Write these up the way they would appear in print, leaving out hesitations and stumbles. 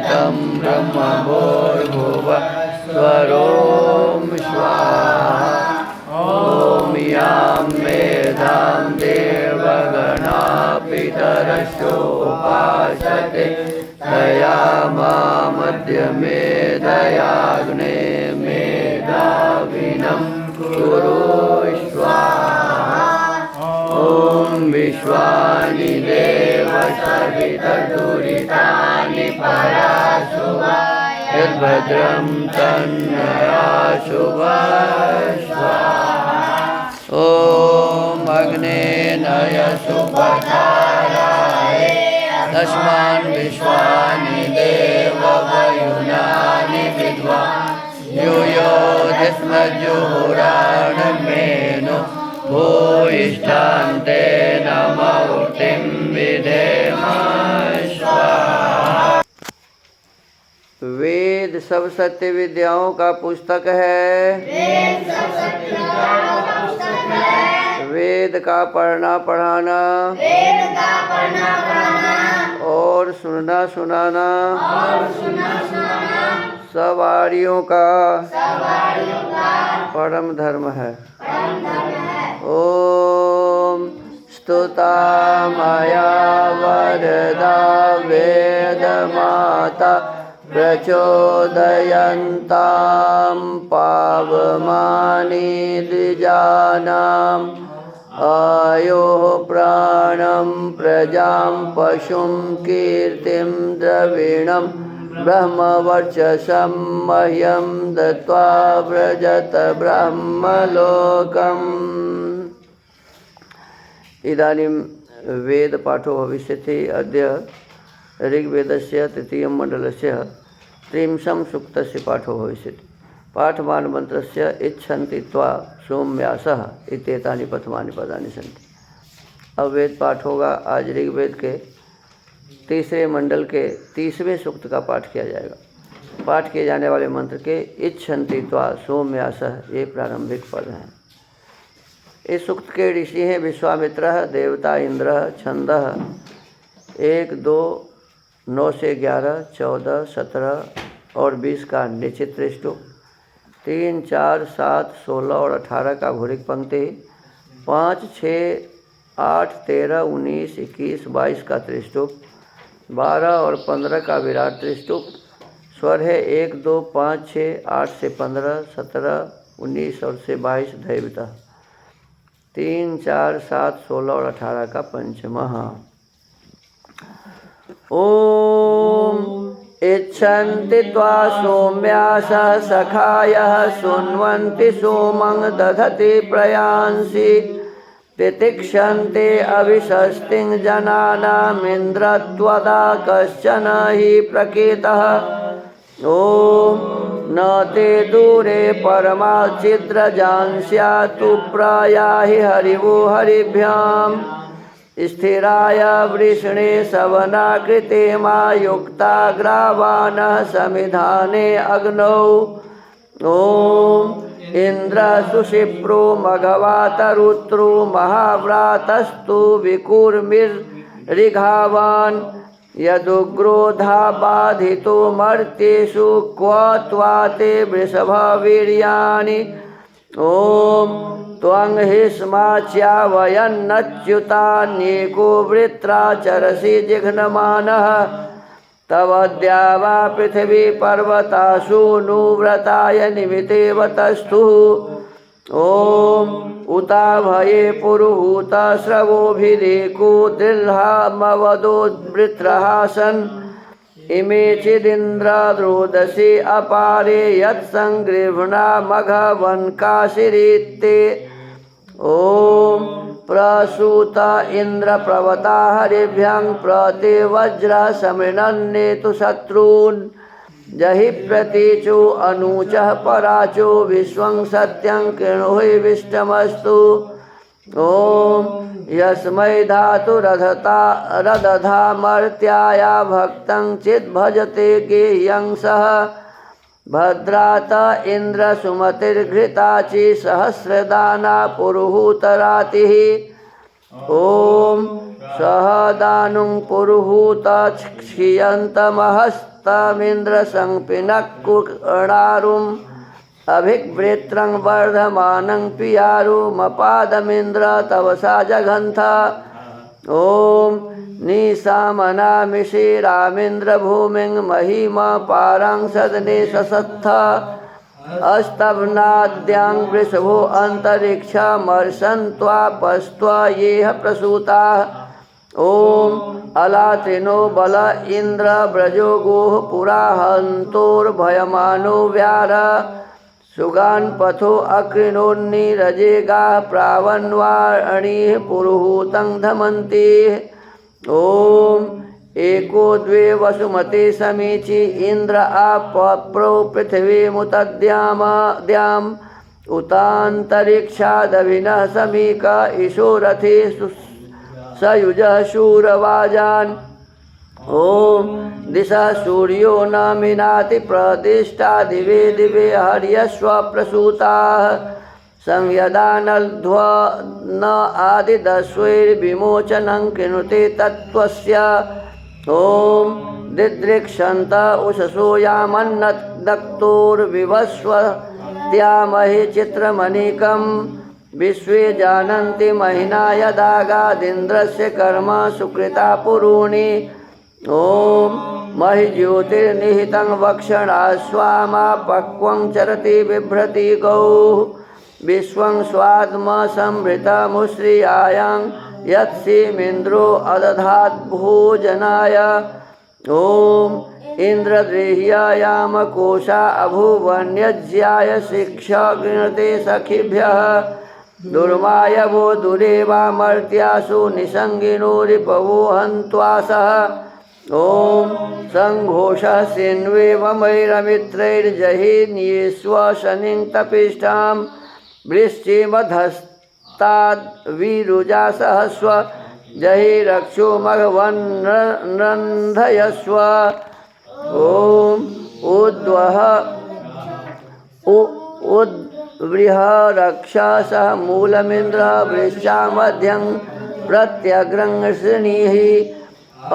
तत्सवितुर्वरेण्यं ब्रह्मभूर्भुवः स्वरों स्वाहा। ॐ यां मेधां देवगणा पितरश्चोपासते तयामामद्य मेधयाग्ने मेधाविनं कुरु स्वाहा। ॐ विश्वानि देव सवितर्दुरितानि पराशुवा यद्भद्रं तन्नयाशुवा स्वाहा। ॐ अग्नेनय सुपचाराय तस्मान् विश्वानि देव वयुनानि विद्वा यूयोधिस्मज्जुहुराणमेनो भूयिष्ठान्ते नमौतिं विधेम स्वाहा। वेद सब सत्य विद्याओं का पुस्तक है। वेद का पढ़ना पढ़ाना और सुनना सुनाना सब आर्यों का परम धर्म है। ओम स्तुता मया वरदा वेद माता प्रचोदयन्तां पावमानि द्विजानाम् आयो प्राणं प्रजां पशुं कीर्तिं द्रविणं ब्रह्मवर्चसं मह्यं दत्त्वा व्रजत ब्रह्मलोकम्। इदानीं वेद पाठो भविष्यति। अद्य ऋग्वेदस्य तृतीयं मण्डलस्य त्रिंशं सूक्तस्य पाठो भविष्यति। पाठमान मंत्रस्य इच्छन्ति त्वा सोमव्यासः इत्येतानि प्रथमानि पदानि सन्ति। अब वेद पाठ होगा। आज ऋग्वेद के तीसरे मंडल के 30वें सूक्त का पाठ किया जाएगा। पाठ किए जाने वाले मंत्र के इच्छन्ति त्वा सोमव्यासः ये प्रारंभिक पद हैं। इस सूक्त के ऋषि हैं विश्वामित्र, देवता इंद्र, छंदः 1, 2, 9 से 11, 14, 17 और 20 का निश्चित त्रिष्टुप, 3, 4, 7, 16 और 18 का भूरिक पंक्ति, 5, 6, 8, 13, 19, 21, 22 का त्रिष्टुप, 12 और 15 का विराट त्रिष्टुप। स्वर है 1, 2, 5, 6, 8 से 15, 17, 19 और से 22 दैवता, 3, 4, 7, 16 और 18 का पंचमः। ओम इच्छन्ति त्वा सोम्यासः सखायः शृण्वन्ति सोमं दधति प्रयांसि तितिक्षन्ते अभिषस्तिं जनानामिन्द्र त्वदा कश्चन हि प्रकीर्तः। ओम न ते दूरे परमाच्छिद्रजांस्यातु प्रयाहि हरिवो हरिभ्याम् स्थिराय वृषणे सवनाकृते मा युक्ता ग्रावाणः समिधाने अग्नौ। ओम इंद्र सुशिप्रो मघवातरुत्रो महाव्रातस्तु विकुर्मिर्ऋघावान् यदुग्रोधा बाधितो मर्त्येषु क्व त्वाते वृषभवीर्याणि। ओम त्वं हिस्माच्यावयन्नच्युतान्येको वृत्राचरसि जिघ्नमानः तवद्या वा पृथिवी पर्वतासु नुव्रताय निमितेवतस्थुः। ओम उताभये पुरुहूत स्रवोभिरेको दृल्हामवदोद्वृत्रहासन् इमे चिदिन्द्रद्रोदसी अपारे यत्संगृह्णा मघवन्काशिरीत्ते। ओम प्रसूत इंद्र प्रवता हरिभ्यं प्रते वज्र समृणन्नेतु शत्रून् जहि प्रतीचो अनूचः पराचो विश्वं सत्यं कृणुहि विष्टमस्तु। ओम यस्मै धातु रदधा मर्त्याया भक्तं चित् भजते गेह्यं सः भद्रात इंद्र सुमतिर्घृताचि सहस्रदाना पुरुहूतरातिः। ओम सह दानुं पुरुहूत क्षियन्तमहस्त हस्तमिन्द्र संपिनक्कुणारुम् अभिग्भृत्रं वर्धमानं पियारुमपादमिन्द्र तव सा जघन्थ। ॐ निशामनामिषीरामिन्द्र भूमिं महिमा पारां सदने ससत्थ। अस्तभ्नाद्यां वृषभो अन्तरिक्षमर्षन्त्वापस्त्वा येह प्रसूताः। ॐ अलात्रिनो बल इन्द्र व्रजो गोः पुरा हन्तोर्भयमानो व्यार। सुगान्पथो अकृणोन्नीरजेगाः प्रावन्वाणीः पुरुहूतं धमन्तीः। ॐ एको द्वे वसुमते समीची इन्द्र आपप्रो पृथिवीमुतद्याम् उतान्तरिक्षादभिनः समीका ईशो रथे सयुजः शूरवाजान्। ॐ दिशः सूर्यो न मिनाति प्रदिष्टा दिवे दिवे हर्यश्व प्रसूताः। संयदानध्व न आदिदस्वैर्विमोचनं कृणुते तत्त्वस्य। ॐ दिदृक्षन्त उषसो यामन्नक्तोर्विवस्वत्यामहे चित्रमणिकम्। विश्वे जानन्ति महिना यदागादिन्द्रस्य कर्म सुकृता पुरूणि। ॐ महि ज्योतिर्निहितं वक्षणास्वामापक्वं चरति बिभ्रति गौः। विश्वं स्वाद्मसंभृतमुश्रियायां यत्सीमिन्द्रो अदधात् भोजनाय। ॐ इन्द्रदेह्यायामकोशा अभूवन्यज्याय शिक्षा गृणते सखिभ्यः। दुर्मायवो दुरेवामर्त्यासु निसङ्गिनो रिपवो हन्त्वासः। ॐ सङ्घोषः सिन्वेवमैरमित्रैर्जहिन्येष्व शनिं तपिष्ठां। वृश्चिमधस्ताद्विरुजासहस्व जहि रक्षो मघवन्नन्धयस्व। ॐ उद्वह उद्वृहरक्षसः मूलमिन्द्र वृश्चामध्यं प्रत्यग्रं श्रेणीः।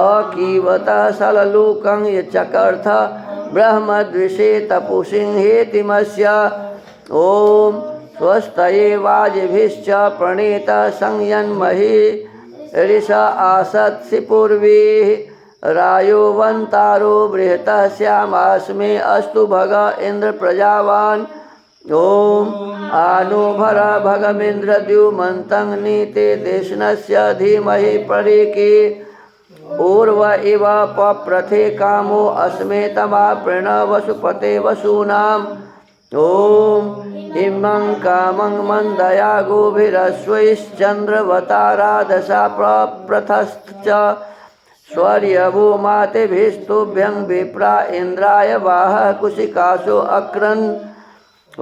अकीवतः सललोकं यचकर्थ ब्रह्मद्विषे तपुसिंहेतिमस्य। ॐ स्वस्तये वाजिभिश्च प्रणीत संयन्महि ऋष आसत्सि पूर्वीः। रायोवन्तारो बृहतः श्यामास्मे अस्तु भग इन्द्र प्रजावान्। ॐ आनो भर भगमिन्द्रद्युमन्तं नीते देशनस्य धीमहि परीकी। ऊर्व इव पप्रथे कामो अस्मे तमा प्रणवसुपते वसूनाम्। ॐ इमं कामं मन्दया गोभिरश्वैश्चन्द्रवतारादशा प्रप्रथश्च। स्वर्यभो मातेभिस्तुभ्यं विप्रा इन्द्राय वाहः कुशिकासो अक्रन्। ॐ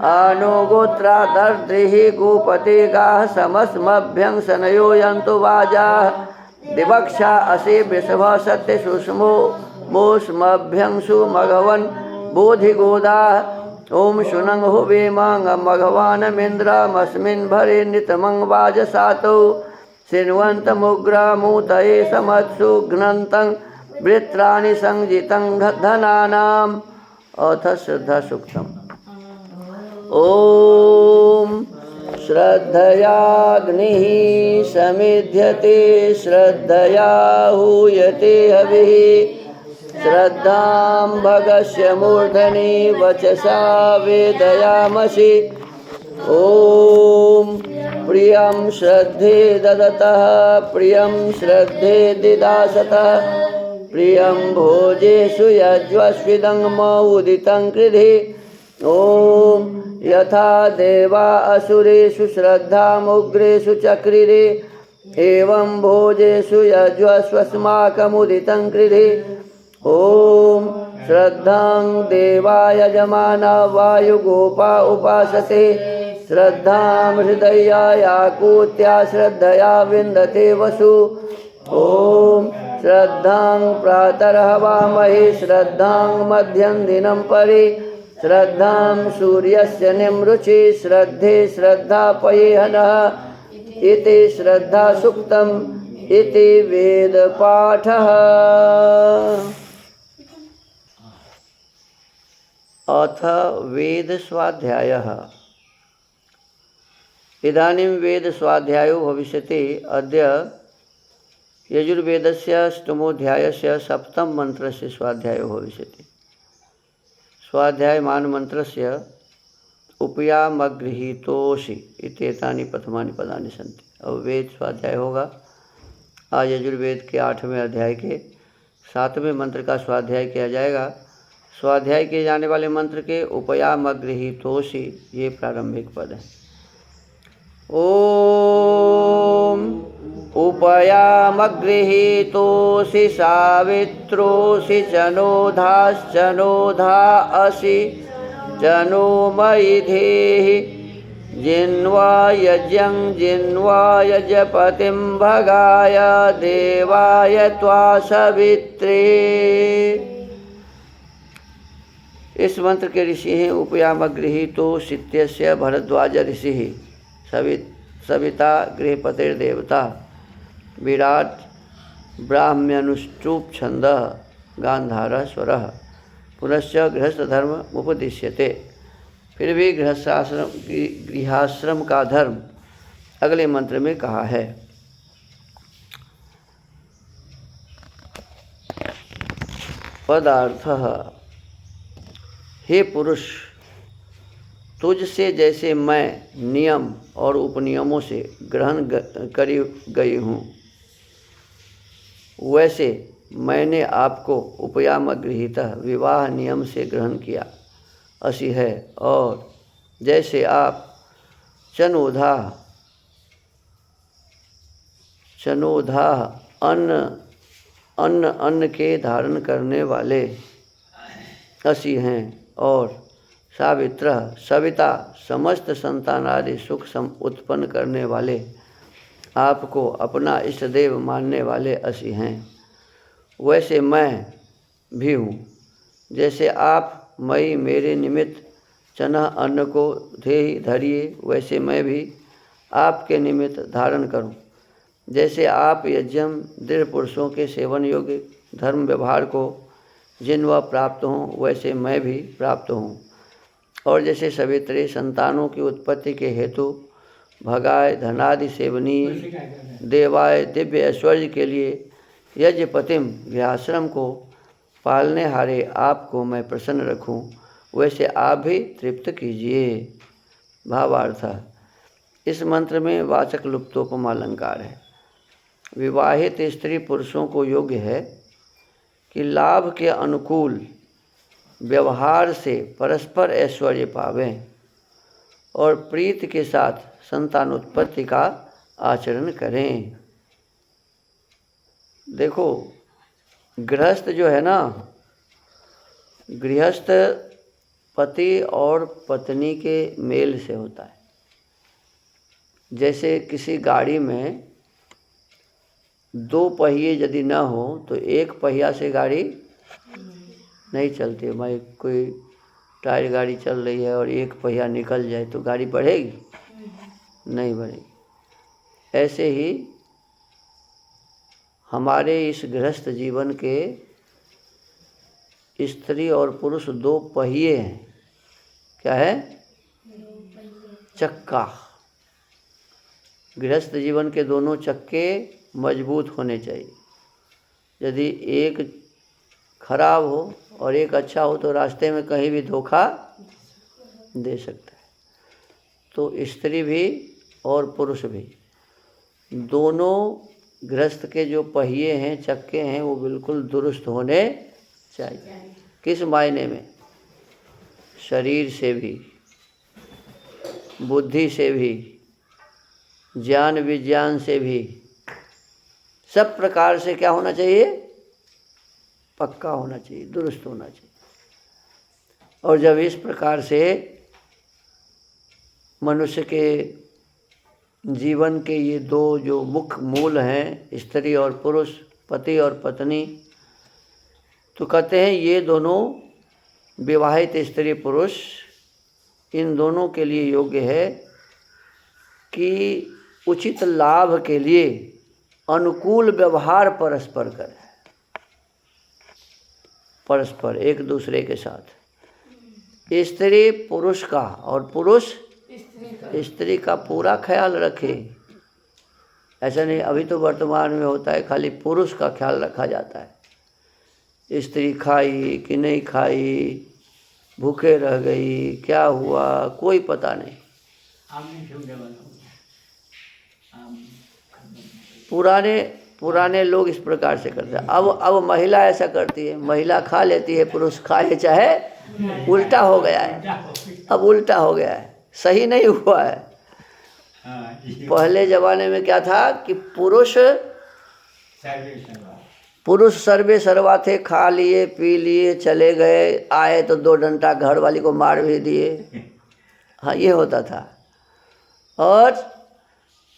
आनो गोत्रादर्द्रिः गोपते गाः समस्मभ्यं शनयो यन्तु वाजाः। दिवक्षा असि वृषभः सत्यसुष्मो मोष्मभ्यं सुमघवन् बोधिगोदाः। ॐ शुनं हुवेमां मघवानमिन्द्रमस्मिन् भरे नितमं वाजसातौ। शृण्वन्तमुग्रमूतये समत्सु घ्नन्तं वृत्राणि संजितं धनानाम्। अथ श्रद्धासूक्तम्। ॐ श्रद्धयाग्निः समिध्यते श्रद्धया हूयते हविः। श्रद्धां भगस्य मूर्धनि वचसा वेदयामसि। ॐ प्रियं श्रद्धे ददतः प्रियं श्रद्धे दिदासतः। प्रियं भोजेषु यज्वस्विदं मौदितं कृधि। ॐ यथा देवा असुरेषु श्रद्धामुग्रेषु चक्रिरे। एवं भोजेषु यज्वस्वस्माकमुदितं कृधि। ॐ श्रद्धां देवा यजमाना वायुगोपा उपासते। श्रद्धां हृदया याकूत्या श्रद्धया विन्दते वसु। ॐ श्रद्धां प्रातर्हवामहे श्रद्धां मध्यं दिनं परि। श्रद्धां सूर्यस्य निमृचि श्रद्धे श्रद्धापयेहनः। इति श्रद्धासूक्तम् इति वेदपाठः। अथ वेद स्वाध्यायः। इदानीं वेद स्वाध्यायो भविष्यति। अद्य यजुर्वेदस्य अष्टमोऽध्यायस्य सप्तम मन्त्रस्य स्वाध्यायो भविष्यति। स्वाध्यायमान मन्त्रस्य उपयामगृहीतोषि इत्येतानि प्रथमानि पदानि सन्ति। अब वेद स्वाध्याय होगा। आज यजुर्वेद के 8वें अध्याय के 7वें मंत्र का स्वाध्याय किया जाएगा। स्वाध्याय किए जाने वाले मंत्र के उपयामगृहीतोषि ये प्रारंभिक पद है। ओम उपयामगृहीतोषि सावित्रोषि चनोधाश्चनोधा असि चनो मयि धेहि जिन्वा यज्ञं जिन्वा यजपतिं भगाय देवाय त्वा सवित्रे। इस मंत्र के ऋषि हैं उपयामगृहीतोषित्यस्य भरद्वाज ऋषि, सविता गृहपतिर्देवता, विराट ब्राह्म्यनुष्टुप छंदः गांधारः स्वरः, पुनश्च गृहस्थधर्म उपदिश्यते। फिर भी गृहाश्रम का धर्म अगले मंत्र में कहा है। पदार्थः। हे पुरुष, तुझसे जैसे मैं नियम और उपनियमों से ग्रहण करी गई हूँ, वैसे मैंने आपको उपयामगृहीतः विवाह नियम से ग्रहण किया असी है। और जैसे आप चनोधा अन्न के धारण करने वाले असी हैं, और सविता समस्त संतान आदि सुख उत्पन्न करने वाले आपको अपना इष्ट देव मानने वाले असी हैं। वैसे मैं भी हूँ। जैसे आप मई मेरे निमित्त चना अन्न को धेहि धरिए, वैसे मैं भी आपके निमित्त धारण करूं। जैसे आप यज्ञम दृढ़ पुरुषों के सेवन योग्य धर्म व्यवहार को जिन्वा प्राप्त हों, वैसे मैं भी प्राप्त हूँ। और जैसे सवित्रे संतानों की उत्पत्ति के हेतु भगाय धनादि सेवनीय देवाय दिव्य ऐश्वर्य के लिए यज्ञपतिम गृहाश्रम को पालने हारे आपको मैं प्रसन्न रखूं, वैसे आप भी तृप्त कीजिए। भावार्थ। इस मंत्र में वाचक् लुप्तोपमा अलंकार है। विवाहित स्त्री पुरुषों को योग्य है कि लाभ के अनुकूल व्यवहार से परस्पर ऐश्वर्य पावें और प्रीति के साथ संतानोत्पत्ति का आचरण करें। देखो, गृहस्थ जो है ना, गृहस्थ पति और पत्नी के मेल से होता है। जैसे किसी गाड़ी में 2 पहिए यदि न हो तो 1 पहिया से गाड़ी नहीं चलती। भाई कोई टायर गाड़ी चल रही है और 1 पहिया निकल जाए तो गाड़ी बढ़ेगी? नहीं बढ़ेगी। ऐसे ही हमारे इस गृहस्थ जीवन के स्त्री और पुरुष 2 पहिए हैं। क्या है? चक्का। गृहस्थ जीवन के दोनों चक्के मजबूत होने चाहिए। यदि एक खराब हो और एक अच्छा हो तो रास्ते में कहीं भी धोखा दे सकता है। तो स्त्री भी और पुरुष भी, दोनों गृहस्थ के जो पहिए हैं, चक्के हैं, वो बिल्कुल दुरुस्त होने चाहिए। किस मायने में? शरीर से भी, बुद्धि से भी, ज्ञान विज्ञान से भी, सब प्रकार से क्या होना चाहिए? पक्का होना चाहिए, दुरुस्त होना चाहिए। और जब इस प्रकार से मनुष्य के जीवन के ये 2 जो मुख्य मूल हैं, स्त्री और पुरुष, पति और पत्नी, तो कहते हैं ये दोनों विवाहित स्त्री पुरुष इन दोनों के लिए योग्य है कि उचित लाभ के लिए अनुकूल व्यवहार परस्पर करें, परस्पर एक दूसरे के साथ। स्त्री पुरुष का और पुरुष स्त्री का पूरा ख्याल रखे। ऐसा नहीं, अभी तो वर्तमान में होता है खाली पुरुष का ख्याल रखा जाता है। स्त्री खाई कि नहीं खाई, भूखे रह गई, क्या हुआ, कोई पता नहीं। पुराने लोग इस प्रकार से करते हैं। अब महिला ऐसा करती है, महिला खा लेती है, पुरुष खाए चाहे, उल्टा हो गया है। अब उल्टा हो गया है, सही नहीं हुआ है। पहले जमाने में क्या था कि पुरुष सर्वे सर्वा थे, खा लिए पी लिए चले गए, आए तो 2 डंडा घर वाली को मार भी दिए। हाँ, ये होता था। और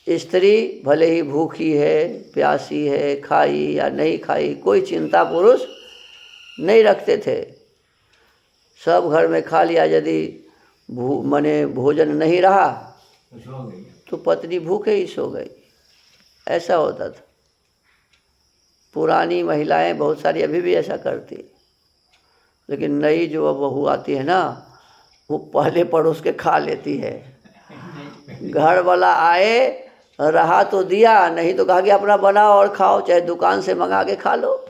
स्त्री भले ही भूखी है, प्यासी है, खाई या नहीं खाई, कोई चिंता पुरुष नहीं रखते थे। सब घर में खा लिया, यदि माने भोजन नहीं रहा तो पत्नी भूखे ही सो गई। ऐसा होता था। पुरानी महिलाएं बहुत सारी अभी भी ऐसा करती है, लेकिन नई जो अब बहू आती है ना, वो पहले पड़ोस के खा लेती है। घर वाला आए, रहा तो दिया, नहीं तो कहा कि अपना बनाओ और खाओ, चाहे दुकान से मंगा के खा लो।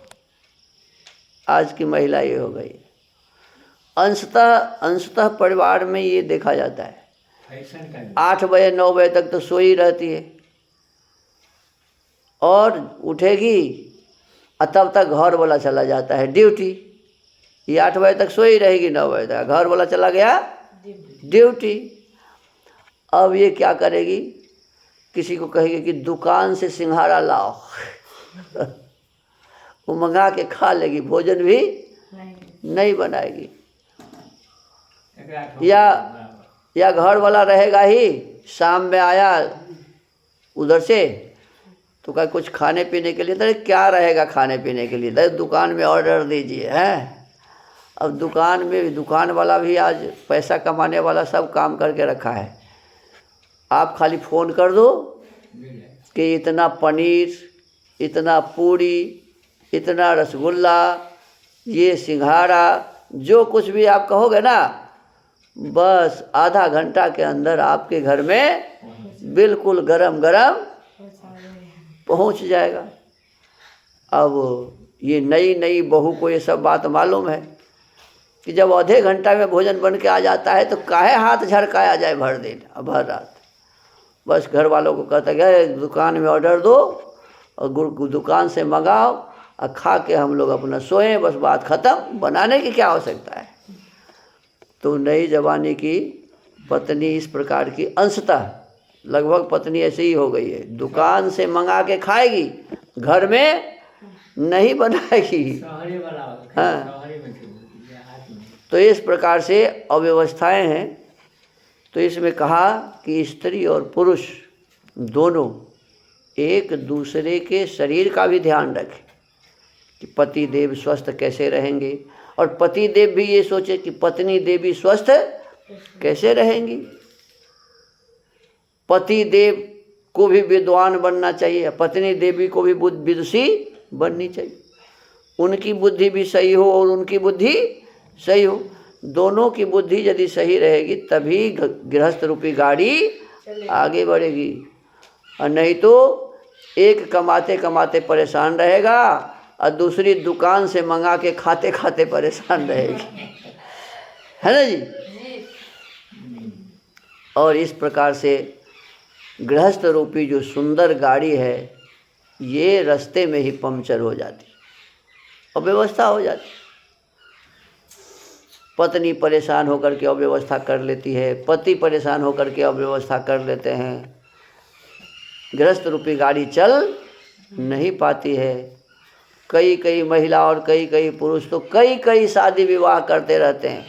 आज की महिला ये हो गई। अंशतः परिवार में ये देखा जाता है। 8 बजे 9 बजे तक तो सोई रहती है और उठेगी, तब तक घर वाला चला जाता है ड्यूटी। ये 8 बजे तक सोई रहेगी, 9 बजे तक घर वाला चला गया ड्यूटी। अब ये क्या करेगी, किसी को कहेगी कि दुकान से सिंघाड़ा लाओ वो मंगा के खा लेगी, भोजन भी नहीं बनाएगी। या घर वाला रहेगा ही, शाम में आया उधर से तो क्या कुछ खाने पीने के लिए, तो क्या रहेगा खाने पीने के लिए, तो दुकान में ऑर्डर दीजिए। हैं, अब दुकान वाला भी आज पैसा कमाने वाला सब काम करके रखा है। आप खाली फ़ोन कर दो कि इतना पनीर, इतना पूरी, इतना रसगुल्ला, ये सिंघाड़ा, जो कुछ भी आप कहोगे ना, बस आधा घंटा के अंदर आपके घर में बिल्कुल गरम गरम पहुंच जाएगा। अब ये नई बहू को ये सब बात मालूम है कि जब आधे घंटा में भोजन बन के आ जाता है तो काहे हाथ झरकाया जाए भर दिन भर रात। बस घर वालों को कहता है दुकान में ऑर्डर दो और दुकान से मंगाओ और खा के हम लोग अपना सोएं, बस बात ख़त्म, बनाने की क्या आवश्यकता है। तो नई जमाने की पत्नी इस प्रकार की अंशतः लगभग पत्नी ऐसे ही हो गई है, दुकान से मंगा के खाएगी, घर में नहीं बनाएगी। हाँ, तो इस प्रकार से अव्यवस्थाएं हैं। तो इसमें कहा कि स्त्री और पुरुष दोनों एक दूसरे के शरीर का भी ध्यान रखें कि पति देव स्वस्थ कैसे रहेंगे, और पति देव भी ये सोचे कि पत्नी देवी स्वस्थ कैसे रहेंगी। पति देव को भी विद्वान बनना चाहिए, पत्नी देवी को भी विदुषी बननी चाहिए। उनकी बुद्धि भी सही हो और उनकी बुद्धि सही हो, दोनों की बुद्धि यदि सही रहेगी तभी गृहस्थ रूपी गाड़ी आगे बढ़ेगी। और नहीं तो एक कमाते कमाते परेशान रहेगा और दूसरी दुकान से मंगा के खाते खाते परेशान रहेगी, है ना जी। और इस प्रकार से गृहस्थ रूपी जो सुंदर गाड़ी है ये रास्ते में ही पंक्चर हो जाती और व्यवस्था हो जाती। पत्नी परेशान होकर के अव्यवस्था कर लेती है, पति परेशान होकर के अव्यवस्था कर लेते हैं, गृहस्थ रूपी गाड़ी चल नहीं पाती है। कई महिला और कई पुरुष तो कई शादी विवाह करते रहते हैं,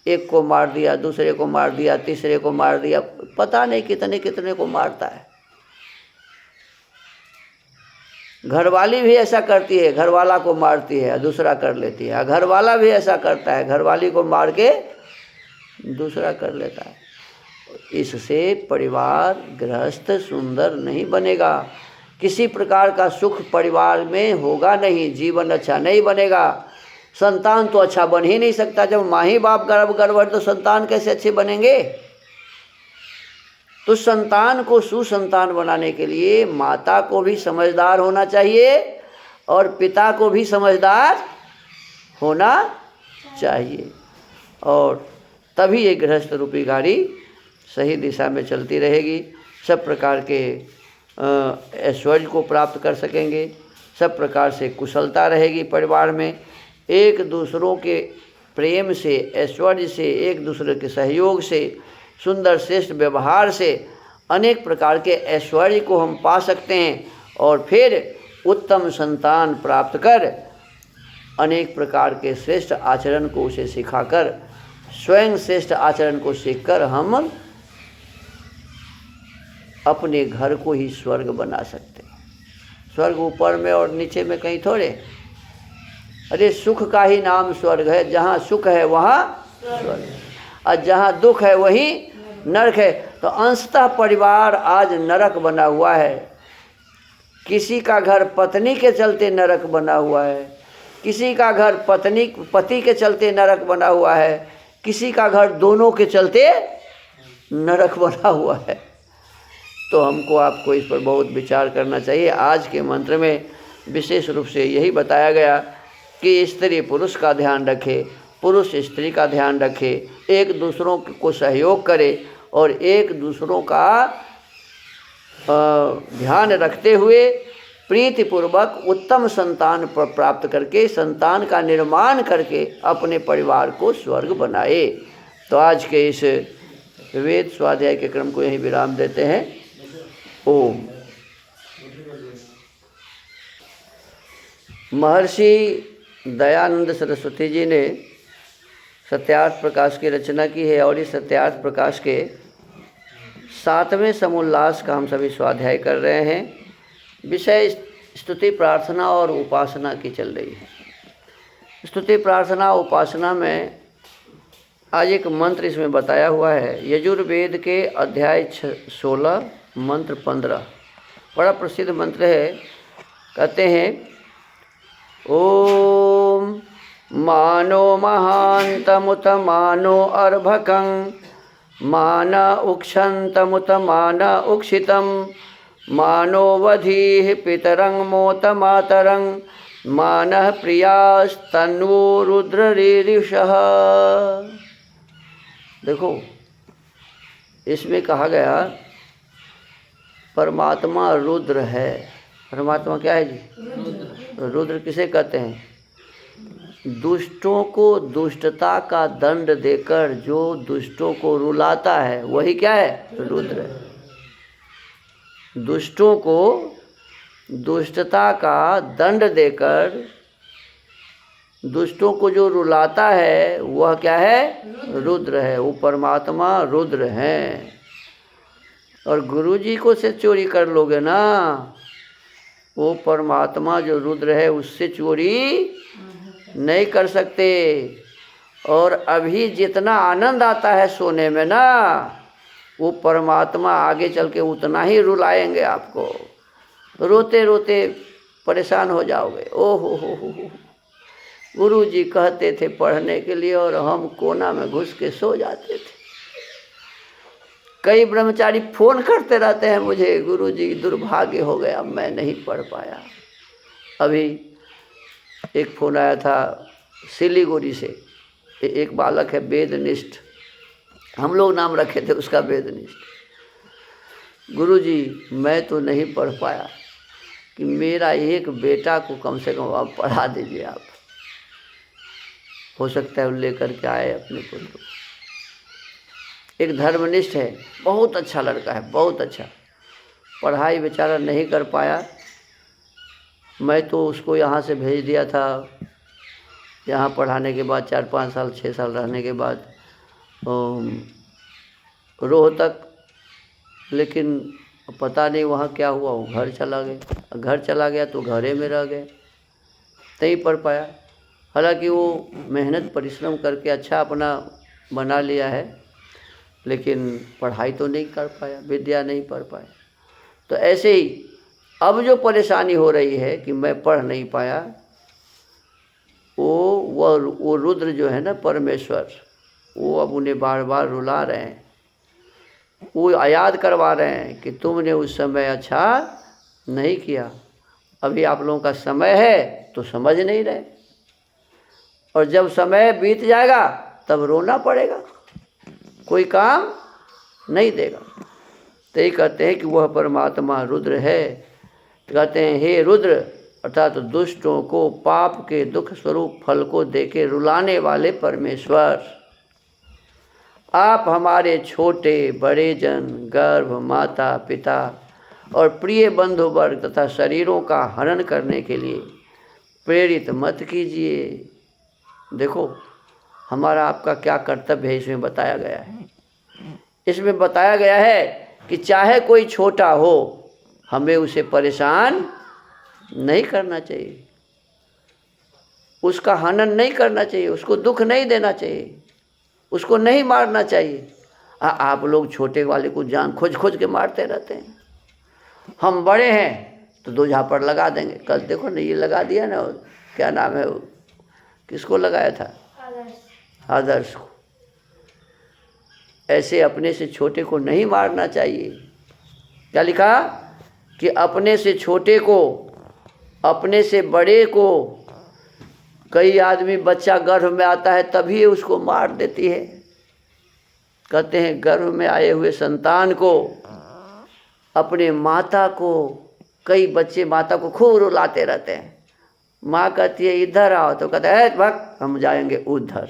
एक को मार दिया, दूसरे को मार दिया, तीसरे को मार दिया, पता नहीं कितने को मारता है। घरवाली भी ऐसा करती है, घरवाला को मारती है, दूसरा कर लेती है। घरवाला भी ऐसा करता है, घरवाली को मार के दूसरा कर लेता है। इससे परिवार गृहस्थ सुंदर नहीं बनेगा, किसी प्रकार का सुख परिवार में होगा नहीं, जीवन अच्छा नहीं बनेगा। संतान तो अच्छा बन ही नहीं सकता। जब माँ ही बाप गर्भ है तो संतान कैसे अच्छे बनेंगे। तो संतान को सुसंतान बनाने के लिए माता को भी समझदार होना चाहिए और पिता को भी समझदार होना चाहिए, और तभी ये गृहस्थ रूपी गाड़ी सही दिशा में चलती रहेगी। सब प्रकार के ऐश्वर्य को प्राप्त कर सकेंगे, सब प्रकार से कुशलता रहेगी परिवार में। एक दूसरों के प्रेम से, ऐश्वर्य से, एक दूसरे के सहयोग से, सुंदर श्रेष्ठ व्यवहार से अनेक प्रकार के ऐश्वर्य को हम पा सकते हैं और फिर उत्तम संतान प्राप्त कर अनेक प्रकार के श्रेष्ठ आचरण को उसे सिखाकर, स्वयं श्रेष्ठ आचरण को सीखकर हम अपने घर को ही स्वर्ग बना सकते हैं। स्वर्ग ऊपर में और नीचे में कहीं थोड़े। अरे सुख का ही नाम स्वर्ग है। जहाँ सुख है वहाँ स्वर्ग है, और जहाँ दुख है वहीं नरक है। तो अंशतः परिवार आज नरक बना हुआ है। किसी का घर पत्नी के चलते नरक बना हुआ है, किसी का घर पति के चलते नरक बना हुआ है, किसी का घर दोनों के चलते नरक बना हुआ है। तो हमको आपको इस पर बहुत विचार करना चाहिए। आज के मंत्र में विशेष रूप से यही बताया गया कि स्त्री पुरुष का ध्यान रखे, पुरुष स्त्री का ध्यान रखे, एक दूसरों को सहयोग करे और एक दूसरों का ध्यान रखते हुए प्रीतिपूर्वक उत्तम संतान प्राप्त करके, संतान का निर्माण करके अपने परिवार को स्वर्ग बनाए। तो आज के इस वेद स्वाध्याय के क्रम को यहीं विराम देते हैं। ओम। महर्षि दयानंद सरस्वती जी ने सत्यार्थ प्रकाश की रचना की है और इस सत्यार्थ प्रकाश के 7वें समोल्लास का हम सभी स्वाध्याय कर रहे हैं। विषय स्तुति प्रार्थना और उपासना की चल रही है। स्तुति प्रार्थना उपासना में आज एक मंत्र इसमें बताया हुआ है। यजुर्वेद के अध्याय 16 मंत्र 15 बड़ा प्रसिद्ध मंत्र है। कहते हैं ओम मानो महांतमुत मानो अर्भकं मान उक्षन्तमुत मान उक्षितं मानो वधीः पितरं मोत मातरं मानः प्रियास्तन्वो रुद्ररीरिषः। देखो, इसमें कहा गया परमात्मा रुद्र है। परमात्मा क्या है जी? रुद्र किसे कहते हैं? दुष्टों को दुष्टता का दंड देकर जो दुष्टों को रुलाता है वही क्या है? रुद्र है। दुष्टों को दुष्टता का दंड देकर दुष्टों को जो रुलाता है वह क्या है? रुद्र है। वो परमात्मा रुद्र हैं। और गुरु जी को से चोरी कर लोगे ना, वो परमात्मा जो रुद्र है उससे चोरी नहीं कर सकते। और अभी जितना आनंद आता है सोने में ना, वो परमात्मा आगे चल के उतना ही रुलाएंगे आपको। रोते रोते परेशान हो जाओगे। ओहो हो। गुरु जी कहते थे पढ़ने के लिए और हम कोना में घुस के सो जाते थे। कई ब्रह्मचारी फ़ोन करते रहते हैं मुझे, गुरु जी दुर्भाग्य हो गया, मैं नहीं पढ़ पाया। अभी एक फ़ोन आया था सिलीगुड़ी से। एक बालक है वेदनिष्ठ, हम लोग नाम रखे थे उसका वेदनिष्ठ। गुरु जी मैं तो नहीं पढ़ पाया, कि मेरा एक बेटा को कम से कम आप पढ़ा दीजिए। आप हो सकता है वो लेकर के आए अपने पुत्र को। एक धर्मनिष्ठ है, बहुत अच्छा लड़का है, बहुत अच्छा। पढ़ाई बेचारा नहीं कर पाया। मैं तो उसको यहाँ से भेज दिया था। यहाँ पढ़ाने के बाद 4-5 साल 6 साल रहने के बाद रोहतक, लेकिन पता नहीं वहाँ क्या हुआ, वो घर चला गया। घर चला गया तो घरे में रह गए, नहीं पढ़ पाया। हालांकि वो मेहनत परिश्रम करके अच्छा अपना बना लिया है, लेकिन पढ़ाई तो नहीं कर पाया, विद्या नहीं पढ़ पाया। तो ऐसे ही अब जो परेशानी हो रही है कि मैं पढ़ नहीं पाया, वो वो रुद्र जो है ना परमेश्वर, वो अब उन्हें बार बार रुला रहे हैं, वो याद करवा रहे हैं कि तुमने उस समय अच्छा नहीं किया, अभी आप लोगों का समय है तो समझ नहीं रहे, और जब समय बीत जाएगा तब रोना पड़ेगा, कोई काम नहीं देगा। तो ये कहते हैं कि वह परमात्मा रुद्र है। तो कहते हैं हे रुद्र अर्थात दुष्टों को पाप के दुख स्वरूप फल को देके रुलाने वाले परमेश्वर, आप हमारे छोटे बड़े जन, गर्भ, माता पिता और प्रिय बंधु वर्ग तथा शरीरों का हरण करने के लिए प्रेरित मत कीजिए। देखो हमारा आपका क्या कर्तव्य है, इसमें बताया गया है। इसमें बताया गया है कि चाहे कोई छोटा हो, हमें उसे परेशान नहीं करना चाहिए, उसका हनन नहीं करना चाहिए, उसको दुख नहीं देना चाहिए, उसको नहीं मारना चाहिए। आप लोग छोटे वाले को जान खोज खोज के मारते रहते हैं। हम बड़े हैं तो 2 झापड़ लगा देंगे। कल देखो ना, ये लगा दिया ना, क्या नाम है वो, किसको लगाया था? आदर्श को। ऐसे अपने से छोटे को नहीं मारना चाहिए। क्या लिखा कि अपने से छोटे को, अपने से बड़े को, कई आदमी बच्चा गर्भ में आता है तभी उसको मार देती है। कहते हैं गर्भ में आए हुए संतान को, अपने माता को, कई बच्चे माता को खूब रुलाते रहते हैं। माँ कहती है इधर आओ, तो कहता है भक्त हम जाएंगे उधर,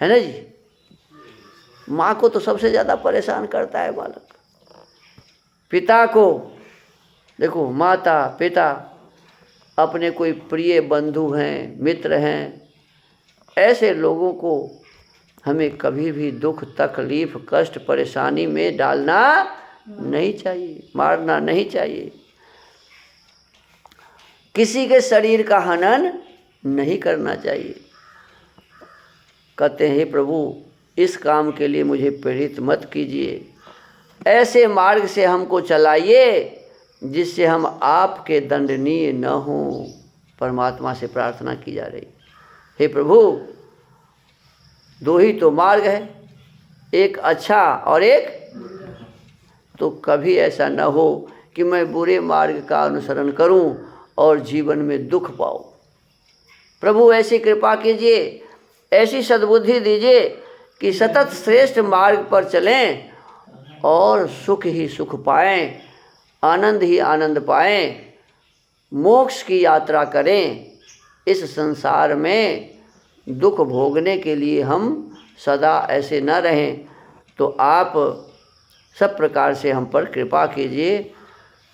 है ना जी। माँ को तो सबसे ज़्यादा परेशान करता है बालक। पिता को देखो, माता पिता, अपने कोई प्रिय बंधु हैं, मित्र हैं, ऐसे लोगों को हमें कभी भी दुख तकलीफ कष्ट परेशानी में डालना नहीं चाहिए, मारना नहीं चाहिए। किसी के शरीर का हनन नहीं करना चाहिए। कहते हैं हे प्रभु इस काम के लिए मुझे प्रेरित मत कीजिए, ऐसे मार्ग से हमको चलाइए जिससे हम आपके दंडनीय न हों। परमात्मा से प्रार्थना की जा रही, हे प्रभु 2 ही तो मार्ग है, एक अच्छा और एक, तो कभी ऐसा न हो कि मैं बुरे मार्ग का अनुसरण करूं और जीवन में दुख पाऊं। प्रभु ऐसी कृपा कीजिए, ऐसी सद्बुद्धि दीजिए कि सतत श्रेष्ठ मार्ग पर चलें और सुख ही सुख पाएं, आनंद ही आनंद पाएं, मोक्ष की यात्रा करें। इस संसार में दुख भोगने के लिए हम सदा ऐसे न रहें। तो आप सब प्रकार से हम पर कृपा कीजिए।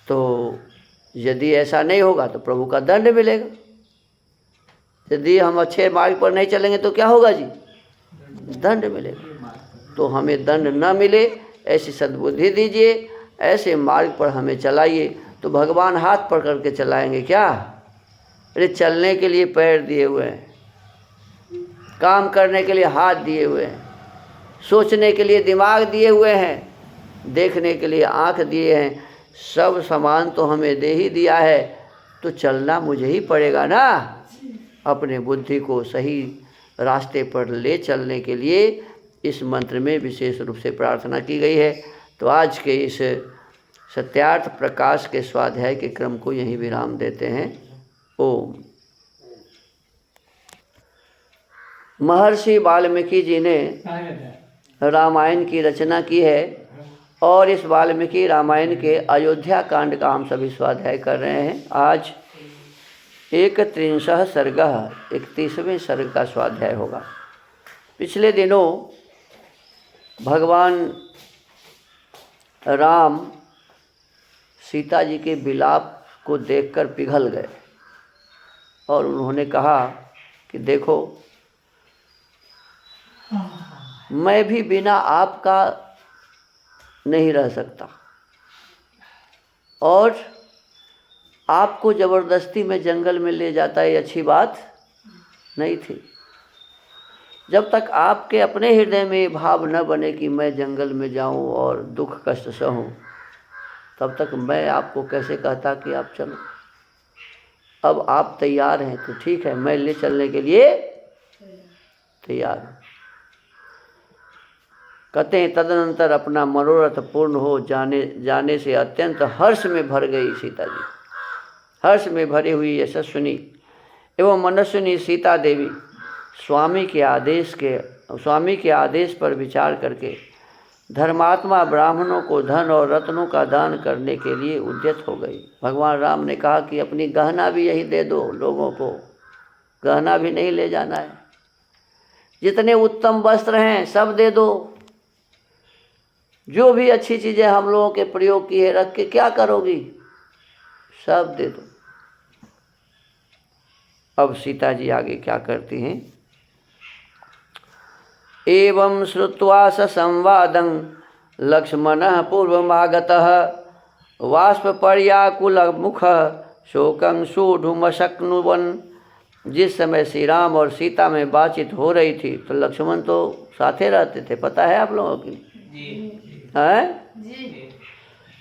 तो यदि ऐसा नहीं होगा तो प्रभु का दंड मिलेगा। यदि हम अच्छे मार्ग पर नहीं चलेंगे तो क्या होगा जी? दंड मिलेगा। तो हमें दंड न मिले ऐसी सद्बुद्धि दीजिए, ऐसे मार्ग पर हमें चलाइए। तो भगवान हाथ पकड़ के चलाएंगे क्या? अरे चलने के लिए पैर दिए हुए हैं, काम करने के लिए हाथ दिए हुए हैं, सोचने के लिए दिमाग दिए हुए हैं, देखने के लिए आँख दिए हैं, सब सामान तो हमें दे ही दिया है। तो चलना मुझे ही पड़ेगा ना। अपने बुद्धि को सही रास्ते पर ले चलने के लिए इस मंत्र में विशेष रूप से प्रार्थना की गई है। तो आज के इस सत्यार्थ प्रकाश के स्वाध्याय के क्रम को यहीं विराम देते हैं। ओम। महर्षि वाल्मीकि जी ने रामायण की रचना की है और इस वाल्मीकि रामायण के अयोध्या कांड का हम सभी स्वाध्याय कर रहे हैं। आज 31 सर्गः 31वें सर्ग का स्वाध्याय होगा। पिछले दिनों भगवान राम सीता जी के विलाप को देखकर पिघल गए और उन्होंने कहा कि देखो मैं भी बिना आपका नहीं रह सकता और आपको ज़बरदस्ती में जंगल में ले जाता ये अच्छी बात नहीं थी। जब तक आपके अपने हृदय में ये भाव न बने कि मैं जंगल में जाऊं और दुख कष्ट सहूं, तब तक मैं आपको कैसे कहता कि आप चलो। अब आप तैयार हैं तो ठीक है, मैं ले चलने के लिए तैयार। कहते हैं तदनंतर अपना मनोरथ पूर्ण हो जाने से अत्यंत हर्ष में भर गई सीता जी। हर्ष में भरी हुई यशस्विनी एवं मनस्विनी सीता देवी स्वामी के आदेश पर विचार करके धर्मात्मा ब्राह्मणों को धन और रत्नों का दान करने के लिए उद्यत हो गई। भगवान राम ने कहा कि अपनी गहना भी यही दे दो, लोगों को गहना भी नहीं ले जाना है, जितने उत्तम वस्त्र हैं सब दे दो, जो भी अच्छी चीज़ें हम लोगों के प्रयोग की है रख के क्या करोगी, सब दे दो। अब सीता जी आगे क्या करती हैं। एवं श्रुत्वा स संवादं लक्ष्मणः पूर्वमागतः बाष्पर्याकुलमुखः शोकं सोढुमशक्नुवन्। जिस समय श्री राम और सीता में बातचीत हो रही थी तो लक्ष्मण तो साथे रहते थे, पता है आप लोगों की हैं?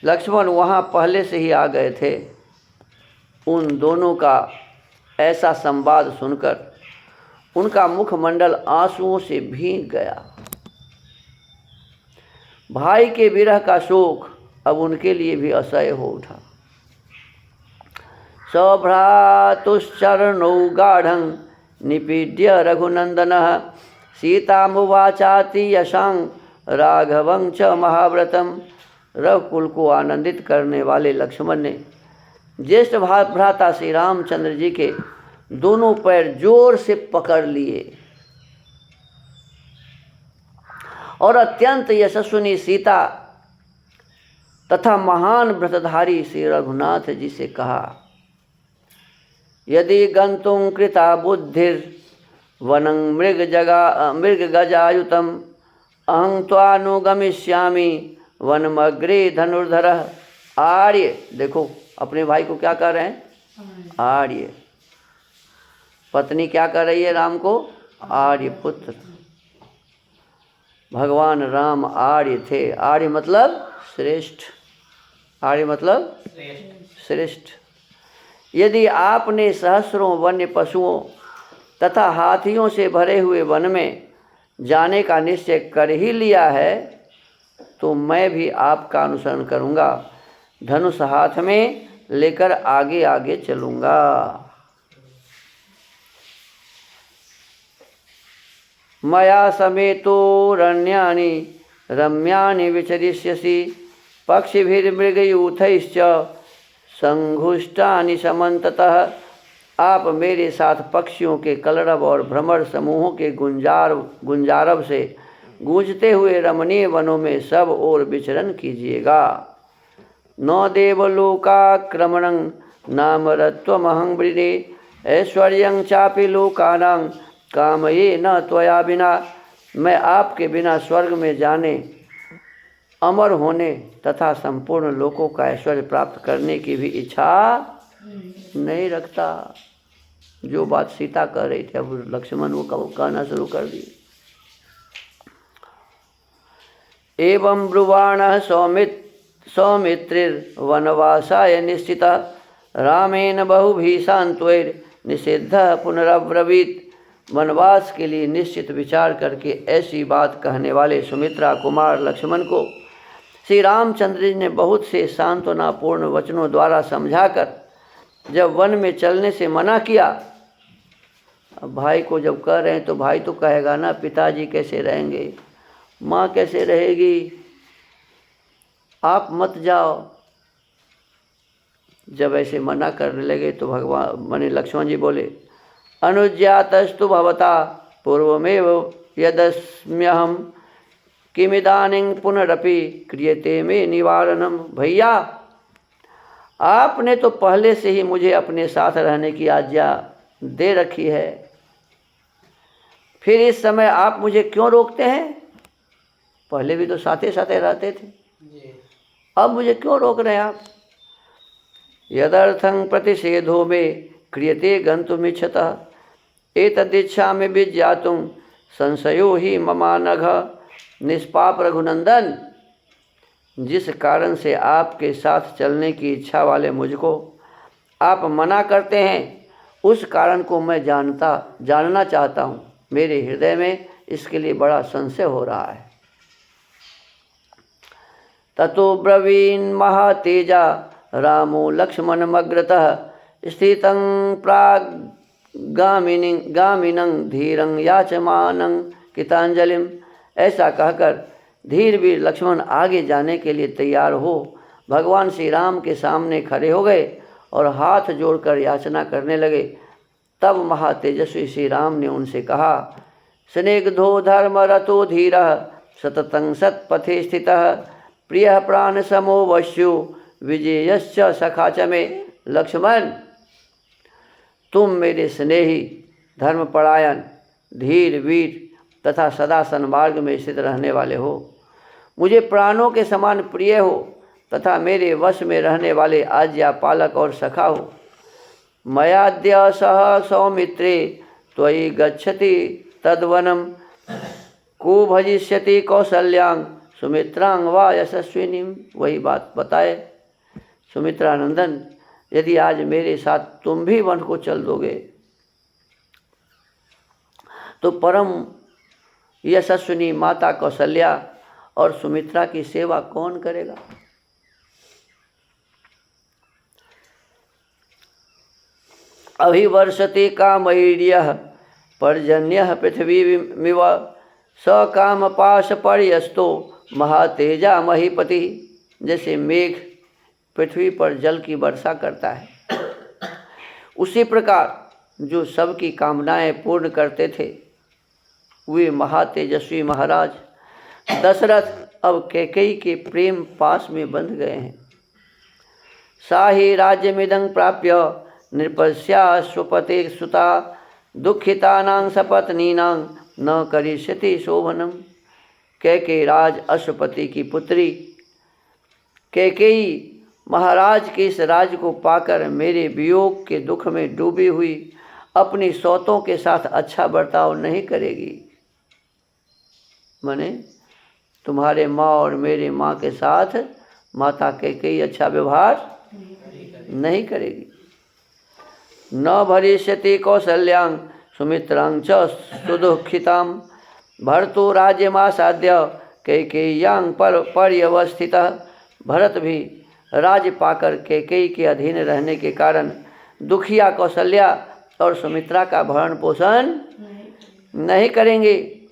लक्ष्मण वहाँ पहले से ही आ गए थे। उन दोनों का ऐसा संवाद सुनकर उनका मुखमंडल आंसुओं से भीग गया। भाई के विरह का शोक अब उनके लिए भी असह्य हो उठा। सभ्रातुश्चरणौ गाढ़ं निपीड्य रघुनंदनः सीतामुवाचाति यशां राघवं च महाव्रतम। रघुकुल को आनंदित करने वाले लक्ष्मण ने ज्येष्ठ भ्राता श्री रामचंद्र जी के दोनों पैर जोर से पकड़ लिए और अत्यंत यशस्विनी सीता तथा महान व्रतधारी श्री रघुनाथ जी से कहा, यदि गंतुं कृता बुद्धिर वनं मृग गजायुतम अहं त्वानुगमिष्यामि वनमग्रे धनुर्धरः। आर्य, देखो अपने भाई को क्या कर रहे हैं, आर्य। पत्नी क्या कर रही है राम को, आर्य पुत्र। भगवान राम आर्य थे। आर्य मतलब श्रेष्ठ, आर्य मतलब श्रेष्ठ। यदि आपने सहस्रों वन्य पशुओं तथा हाथियों से भरे हुए वन में जाने का निश्चय कर ही लिया है तो मैं भी आपका अनुसरण करूँगा, धनुष हाथ में लेकर आगे आगे चलूँगा। मया समेतो रण्यानि रम्यानि विचरिष्यसि पक्षिभिर्मृगयूथैश्च संघुष्टानि समन्ततः। आप मेरे साथ पक्षियों के कलरव और भ्रमर समूहों के गुंजारव से गूंजते हुए रमणीय वनों में सब ओर विचरण कीजिएगा। न देवलोकाक्रमणं नामरत्वमहं वृणे ऐश्वर्यं चापि लोकानां कामये न त्वया बिना। मैं आपके बिना स्वर्ग में जाने, अमर होने तथा संपूर्ण लोकों का ऐश्वर्य प्राप्त करने की भी इच्छा नहीं रखता। जो बात सीता कह रही थी अब लक्ष्मण वो कहना शुरू कर दिए। एवं ब्रुवाणः सौमित्रिर्वनवासाय निश्चितः रामेण बहुभिः सान्त्वैर्निषिद्धः पुनरब्रवीत्। वनवास के लिए निश्चित विचार करके ऐसी बात कहने वाले सुमित्रा कुमार लक्ष्मण को श्री रामचंद्र जी ने बहुत से सांत्वनापूर्ण वचनों द्वारा समझाकर जब वन में चलने से मना किया। अब भाई को जब कह रहे हैं तो भाई तो कहेगा ना, पिताजी कैसे रहेंगे, माँ कैसे रहेगी, आप मत जाओ। जब ऐसे मना करने लगे तो भगवान माने लक्ष्मण जी बोले, अनुज्ञातस्तु भवता पूर्वमेव यदस्म्यहं किमिदानीं पुनरपि क्रियते मे निवारणम। भैया आपने तो पहले से ही मुझे अपने साथ रहने की आज्ञा दे रखी है, फिर इस समय आप मुझे क्यों रोकते हैं? पहले भी तो साथे साथे रहते थे, अब मुझे क्यों रोक रहे हैं आप? यदर्थं प्रतिषेधो में क्रियते गन्तुमिच्छतः एतदिच्छामि विज्ञातुं संशयो हि ममानघ। निष्पाप रघुनंदन, जिस कारण से आपके साथ चलने की इच्छा वाले मुझको आप मना करते हैं उस कारण को मैं जानना चाहता हूँ। मेरे हृदय में इसके लिए बड़ा संशय हो रहा है। ततो ब्रवीन् महातेजा रामो लक्ष्मणमग्रतः स्थितं प्राग्गामिनं धीरं याचमानं कृतांजलिम। ऐसा कहकर धीर वीर लक्ष्मण आगे जाने के लिए तैयार हो भगवान श्री राम के सामने खड़े हो गए और हाथ जोड़कर याचना करने लगे। तब महातेजस्वी श्री राम ने उनसे कहा, स्निग्धो धर्मरतो धीरः सततं सत्पथे स्थितः प्रियः प्राणसमो वश्यो विजयश्च सखा च मे। लक्ष्मण, तुम मेरे स्नेही, धर्मपरायण, धीर वीर तथा सदा सन्मार्ग में स्थित रहने वाले हो। मुझे प्राणों के समान प्रिय हो तथा मेरे वश में रहने वाले आज्ञा पालक और सखा हो। मयाद्य सह सौमित्रे त्वयि गच्छति तद्वनम को भजिष्यति कौसल्यां सुमित्रांग वा यशस्विनीम। वही बात बताए, सुमित्रानंदन, यदि आज मेरे साथ तुम भी वन को चल दोगे तो परम यशस्विनी माता कौशल्या और सुमित्रा की सेवा कौन करेगा। अभिवर्षते कामैर्यः पर्जन्यः पृथ्वीमिव स कामपाश पर्यस्तो महातेजा महीपति। जैसे मेघ पृथ्वी पर जल की वर्षा करता है, उसी प्रकार जो सबकी कामनाएं पूर्ण करते थे वे महातेजस्वी महाराज दशरथ अब कैकेयी के प्रेम पास में बंध गए हैं। साहि राज्यमिदं प्राप्य नृपस्या स्वपते सुता दुखितानां सपत्नीनां न करिष्यति शोभनम। कैकेयी राज अश्वपति की पुत्री कैकेयी महाराज के इस राज को पाकर मेरे वियोग के दुख में डूबी हुई अपनी सौतों के साथ अच्छा बर्ताव नहीं करेगी। माने तुम्हारे माँ और मेरे माँ के साथ माता कैकेयी अच्छा व्यवहार नहीं करेगी। न भरिष्यति कौसल्यां सुमित्रां च सुदुःखितां भरतो राज्यमासाद्य कैकेय्यां पर्यवस्थितः। भरत भी राज्य पाकर कैकेयी के अधीन रहने के कारण दुखिया कौशल्या और सुमित्रा का भरण पोषण नहीं करेंगे।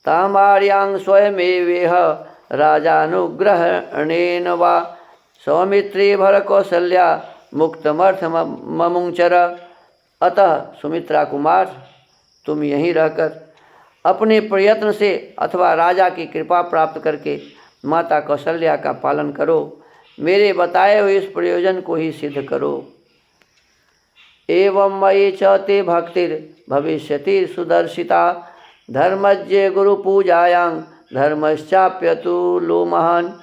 तामार्यां स्वयमेवेह राजानुग्रहेण वा सौमित्री भर कौशल्या मुक्तमर्थममुंचर। अतः सुमित्रा कुमार, तुम यहीं रहकर अपने प्रयत्न से अथवा राजा की कृपा प्राप्त करके माता कौशल्या का पालन करो। मेरे बताए हुए इस प्रयोजन को ही सिद्ध करो। एवं मयि च ते भक्तिर भविष्यति सुदर्शिता धर्मज्ञ गुरु पूजायां धर्मश्चाप्यतुलो महान।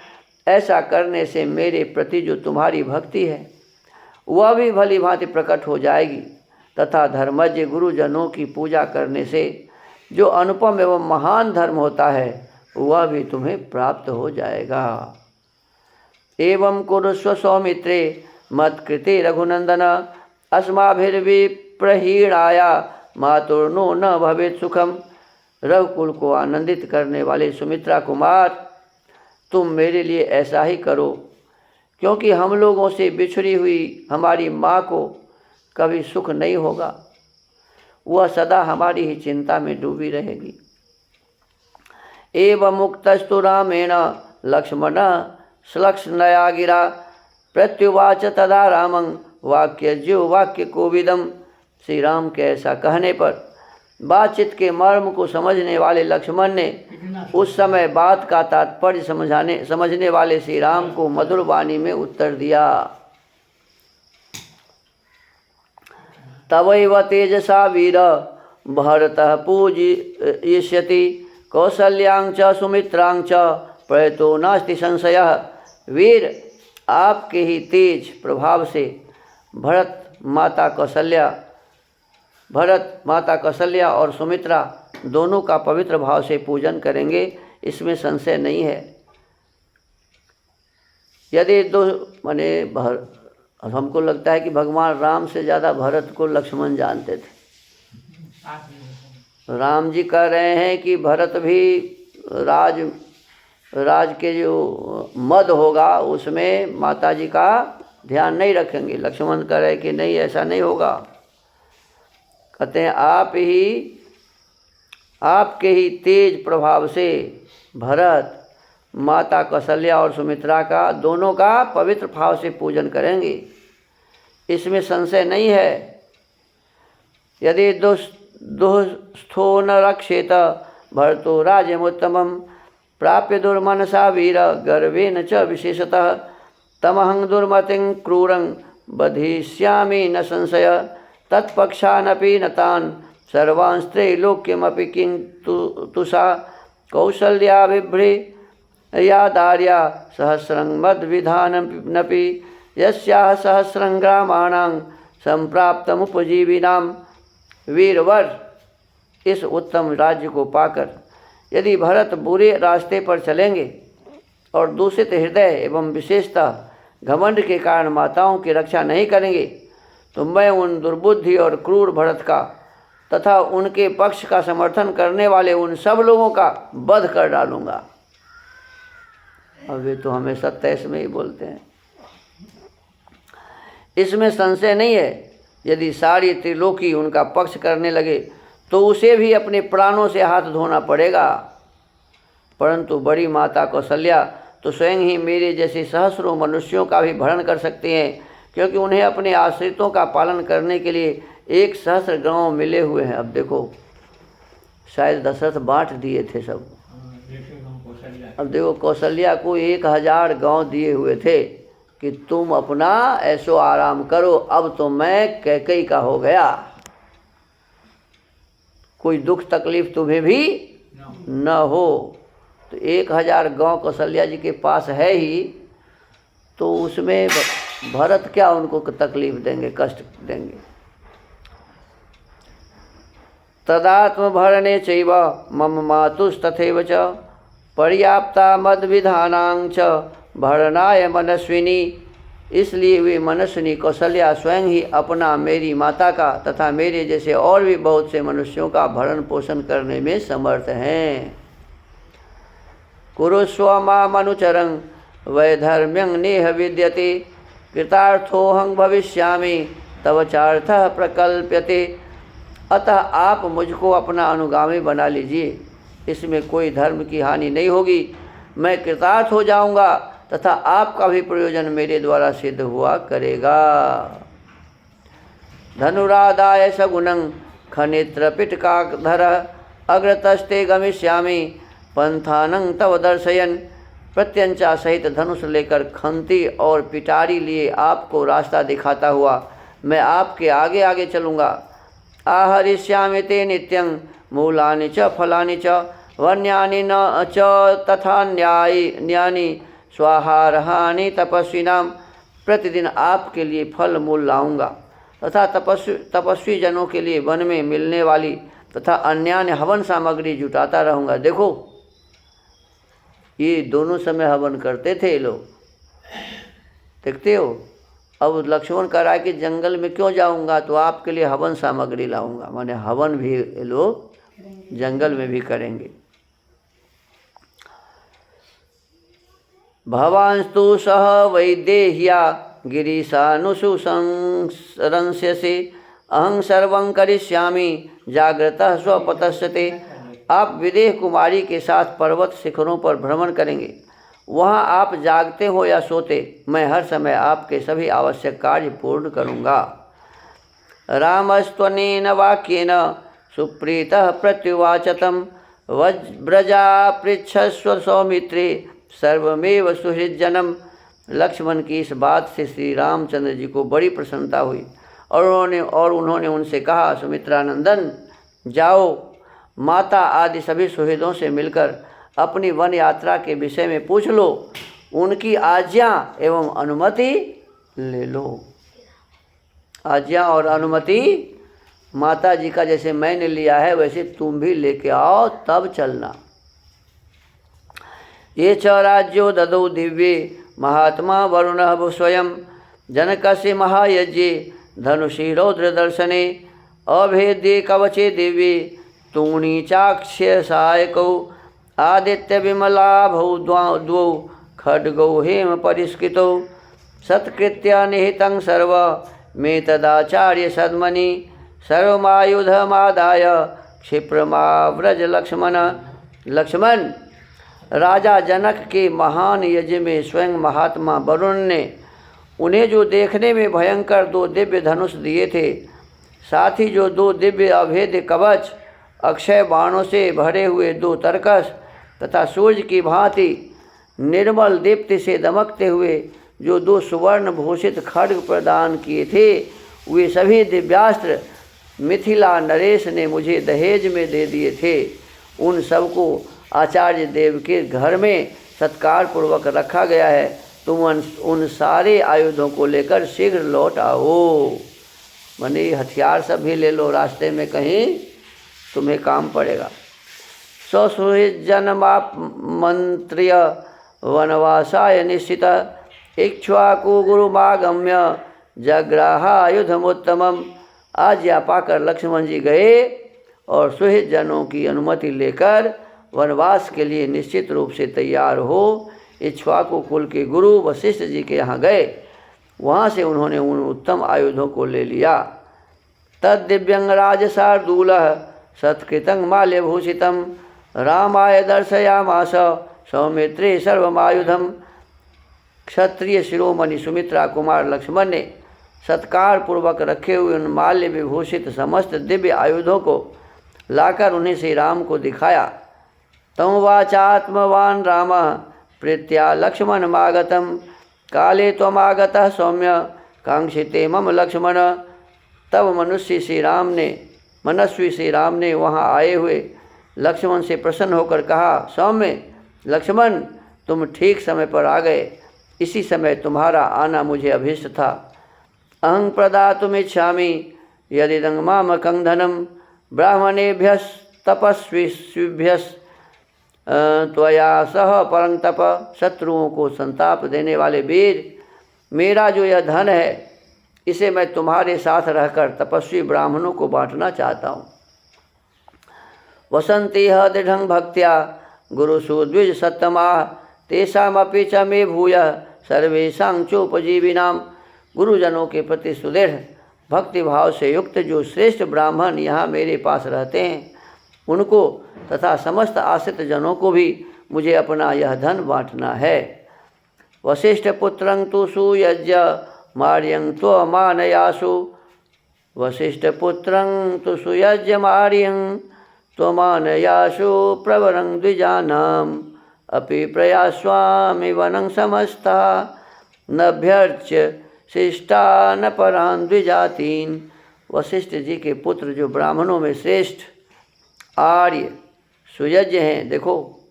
ऐसा करने से मेरे प्रति जो तुम्हारी भक्ति है वह भी भली भांति प्रकट हो जाएगी तथा धर्मज्ञ गुरुजनों की पूजा करने से जो अनुपम एवं महान धर्म होता है वह भी तुम्हें प्राप्त हो जाएगा। एवं कुरुस्व सौमित्रे मत्कृते रघुनंदन अस्माभिर्विप्रहीणाया मातुर्नो न भवेत् सुखम। रघुकुल को आनंदित करने वाले सुमित्रा कुमार, तुम मेरे लिए ऐसा ही करो, क्योंकि हम लोगों से बिछड़ी हुई हमारी माँ को कभी सुख नहीं होगा। वह सदा हमारी ही चिंता में डूबी रहेगी। एवं मुक्तस्तु रामेण लक्ष्मण श्लक्ष्णया गिरा प्रत्युवाच तदा रामं वाक्यज्यो वाक्य कोविदम। श्री राम के ऐसा कहने पर बातचीत के मर्म को समझने वाले लक्ष्मण ने उस समय बात का तात्पर्य समझने वाले श्री राम को मधुर वाणी में उत्तर दिया। तवैव तेजसा वीर भरतः पूजयिष्यति कौसल्यां च सुमित्रां च प्रयतो नास्ति संशयः। वीर, आपके ही तेज प्रभाव से भरत माता कौशल्या और सुमित्रा दोनों का पवित्र भाव से पूजन करेंगे, इसमें संशय नहीं है। यदि हमको लगता है कि भगवान राम से ज़्यादा भरत को लक्ष्मण जानते थे। राम जी कह रहे हैं कि भरत भी राज के जो मद होगा उसमें माता जी का ध्यान नहीं रखेंगे। लक्ष्मण कह रहे कि नहीं, ऐसा नहीं होगा। कहते हैं आपके ही तेज प्रभाव से भरत माता कौशल्या और सुमित्रा का दोनों का पवित्र भाव से पूजन करेंगे, इसमें संशय नहीं है। यदि दुस्थो न रक्षेत भरतो राज्यमुत्तमं प्राप्य दुर्मनसा वीर गर्वेण च विशेषतः तमहं दुर्मतिं क्रूरं बधिष्यामि न संशय तत्पक्षानपि न तान् सर्वान् त्रैलोक्यमपि किन्तु तुषा कौसल्या बिभ्रे या दार्या सहस्रं मद्विधानमपि यस्याः सहस्रं ग्रामाणां संप्राप्तमुपजीविनां। वीरवर, इस उत्तम राज्य को पाकर यदि भरत बुरे रास्ते पर चलेंगे और दूषित हृदय एवं विशेषतः घमंड के कारण माताओं की रक्षा नहीं करेंगे तो मैं उन दुर्बुद्धि और क्रूर भरत का तथा उनके पक्ष का समर्थन करने वाले उन सब लोगों का वध कर डालूंगा। अब वे तो हमेशा 27 में ही बोलते हैं। इसमें संशय नहीं है। यदि सारी त्रिलोकी उनका पक्ष करने लगे तो उसे भी अपने प्राणों से हाथ धोना पड़ेगा, परंतु बड़ी माता कौशल्या तो स्वयं ही मेरे जैसे सहस्रों मनुष्यों का भी भरण कर सकती हैं, क्योंकि उन्हें अपने आश्रितों का पालन करने के लिए 1,000 गांव मिले हुए हैं। अब देखो, शायद दशरथ बांट दिए थे सब। अब देखो, कौशल्या को 1,000 गांव दिए हुए थे कि तुम अपना ऐसो आराम करो, अब तो मैं कैकई का हो गया, कोई दुख तकलीफ तुम्हें भी न हो। तो 1,000 गांव कौशल्या जी के पास है ही, तो उसमें भरत क्या उनको तकलीफ देंगे, कष्ट देंगे। तदात्म भरणे चैव मम मातुस्तथैव च पर्याप्ता मद्विधानां च भरणाय मनस्विनी। इसलिए वे मनस्विनी कौशल्या स्वयं ही अपना मेरी माता का तथा मेरे जैसे और भी बहुत से मनुष्यों का भरण पोषण करने में समर्थ हैं। कुरुस्व मामनुचरं वैधर्म्यं नेह विद्यते कृतार्थोऽहं भविष्यामि तव चार्थः प्रकल्प्यते। अतः आप मुझको अपना अनुगामी बना लीजिए, इसमें कोई धर्म की हानि नहीं होगी। मैं कृतार्थ हो जाऊंगा तथा आपका भी प्रयोजन मेरे द्वारा सिद्ध हुआ करेगा। धनुरादाय सगुणं खनित्रपिटकाधर अग्रतस्ते गमिष्यामि पंथानं तव दर्शयन। प्रत्यंचा सहित धनुष लेकर खंती और पिटारी लिए आपको रास्ता दिखाता हुआ मैं आपके आगे आगे चलूँगा। आहरिष्यामि ते नित्यं मूलानि च फलानि च वन्यानि न च तथा न्यानि स्वाहारहानि तपस्विनां। प्रतिदिन आपके लिए फल मूल लाऊंगा तथा तपस्वी जनों के लिए वन में मिलने वाली तथा अन्यान्य हवन सामग्री जुटाता रहूँगा। देखो, ये दोनों समय हवन करते थे ये लोग, देखते हो। अब लक्ष्मण कह रहा है कि जंगल में क्यों जाऊंगा, तो आपके लिए हवन सामग्री लाऊंगा, माने हवन भी ये लोग जंगल में भी करेंगे। भवांस्तु सह वैदेह्या गिरीशानुषु संरंस्यसे अहं सर्वं करिष्यामि जागृतः स्वपतस्यते। आप विदेह कुमारी के साथ पर्वत शिखरों पर भ्रमण करेंगे, वहाँ आप जागते हो या सोते, मैं हर समय आपके सभी आवश्यक कार्य पूर्ण करूँगा। रामस्त्वनेन वाक्येन सुप्रीतः प्रत्युवाच तं व्रजा पृच्छस्व सौमित्रे सर्वमेव सुहृज्जनम। लक्ष्मण की इस बात से श्री रामचंद्र जी को बड़ी प्रसन्नता हुई और उन्होंने उनसे कहा, सुमित्रानंदन, जाओ माता आदि सभी सुहृदों से मिलकर अपनी वन यात्रा के विषय में पूछ लो, उनकी आज्ञा एवं अनुमति ले लो। आज्ञा और अनुमति माता जी का जैसे मैंने लिया है वैसे तुम भी लेके आओ, तब चलना। ये च राज्यो ददौ दिव्ये महात्मा वरुणः स्वयं जनकस्य महायज्ञे धनुषी रौद्र दर्शने अभेद्ये कवचे दिव्ये तूणीचाक्ष्य सहायकौ आदित्य विमलाभौ द्वौ खड्गौ हेम परिष्कृतौ सत्कृत्य निहितं सर्व मे तदाचार्य सद्मनि सर्वमायुधमादाय क्षिप्रमाव्रज लक्ष्मण। लक्ष्मण, राजा जनक के महान यज्ञ में स्वयं महात्मा वरुण ने उन्हें जो देखने में भयंकर 2 दिव्य धनुष दिए थे, साथ ही जो 2 दिव्य अभेद्य कवच, अक्षय बाणों से भरे हुए 2 तरकस तथा सूर्य की भांति निर्मल दीप्ति से दमकते हुए जो 2 सुवर्ण भूषित खड्ग प्रदान किए थे, वे सभी दिव्यास्त्र मिथिला नरेश ने मुझे दहेज में दे दिए थे। उन सबको आचार्य देव के घर में सत्कार पूर्वक रखा गया है। तुम उन सारे आयुधों को लेकर शीघ्र लौट आओ। मने हथियार सब भी ले लो, रास्ते में कहीं तुम्हें काम पड़ेगा। स्वसुहृज्जनमाप मंत्र्य वनवासाय निश्चित इक्ष्वाकु गुरुमागम्य जग्राहायुधमुत्तमम्। आज्ञा पाकर लक्ष्मण जी गए और सुहृद जनों की अनुमति लेकर वनवास के लिए निश्चित रूप से तैयार हो इक्ष्वाकु कुल के गुरु वशिष्ठ जी के यहाँ गए। वहाँ से उन्होंने उन उत्तम आयुधों को ले लिया। तद दिव्यंग राजशार्दूलः सत्कृतं माल्यभूषितं रामाय दर्शयामास सौमित्रे सर्वमायुधम। क्षत्रिय शिरोमणि सुमित्रा कुमार लक्ष्मण ने सत्कार पूर्वक रखे हुए उन माल्य विभूषित समस्त दिव्य आयुधों को लाकर उन्हें श्री राम को दिखाया। तम वाचात्मवान राम प्रीत्या लक्ष्मण मागतम काले त्वमागतः सौम्य कांक्षिते मम लक्ष्मण। तब मनस्वी श्री राम ने वहाँ आए हुए लक्ष्मण से प्रसन्न होकर कहा, सौम्य लक्ष्मण, तुम ठीक समय पर आ गए। इसी समय तुम्हारा आना मुझे अभीष्ट था। अहं प्रदातुमिच्छामि यदिदं मामकं धनं ब्राह्मणेभ्यस्तपस्विभ्यस् त्वया सह परं तप। शत्रुओं को संताप देने वाले वीर, मेरा जो यह धन है, इसे मैं तुम्हारे साथ रहकर तपस्वी ब्राह्मणों को बांटना चाहता हूँ। वसंती दृढ़ं भक्त्या गुरुषु द्विज सत्तमाः तेषामपि च मे भूयः सर्वेषां चोपजीविनाम्। गुरुजनों के प्रति सुदृढ़ भक्ति भाव से युक्त जो श्रेष्ठ ब्राह्मण यहाँ मेरे पास रहते हैं, उनको तथा समस्त आश्रित जनों को भी मुझे अपना यह धन बांटना है। वशिष्ठ पुत्रं तु सुयज्ञ मार्यं त्वमानयासु वशिष्ठ पुत्रं तु सुयज्ञ मार्यं त्वमानयासु प्रवरं द्विजानाम् अपि प्रयास्वामि वनं समस्ता नभ्यर्च्य शिष्टा न परान द्विजातीन। वशिष्ठ जी के पुत्र जो ब्राह्मणों में श्रेष्ठ आर्य सुयज्ञ हैं, देखो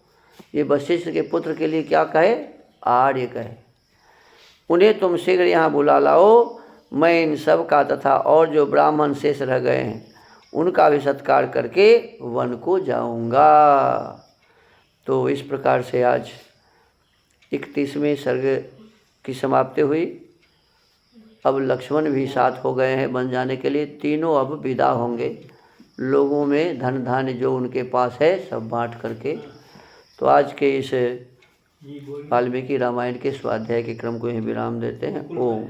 ये वशिष्ठ के पुत्र के लिए क्या कहे, आर्य कहे। उन्हें तुम शीघ्र यहाँ बुला लाओ। मैं इन सब का तथा और जो ब्राह्मण शेष रह गए हैं उनका भी सत्कार करके वन को जाऊंगा। तो इस प्रकार से आज 31वें सर्ग की समाप्ति हुई। अब लक्ष्मण भी साथ हो गए हैं बन जाने के लिए। तीनों अब विदा होंगे, लोगों में धन धान्य जो उनके पास है सब बांट करके। तो आज के इस वाल्मीकि रामायण के स्वाध्याय के क्रम को यहीं विराम देते हैं। ओम।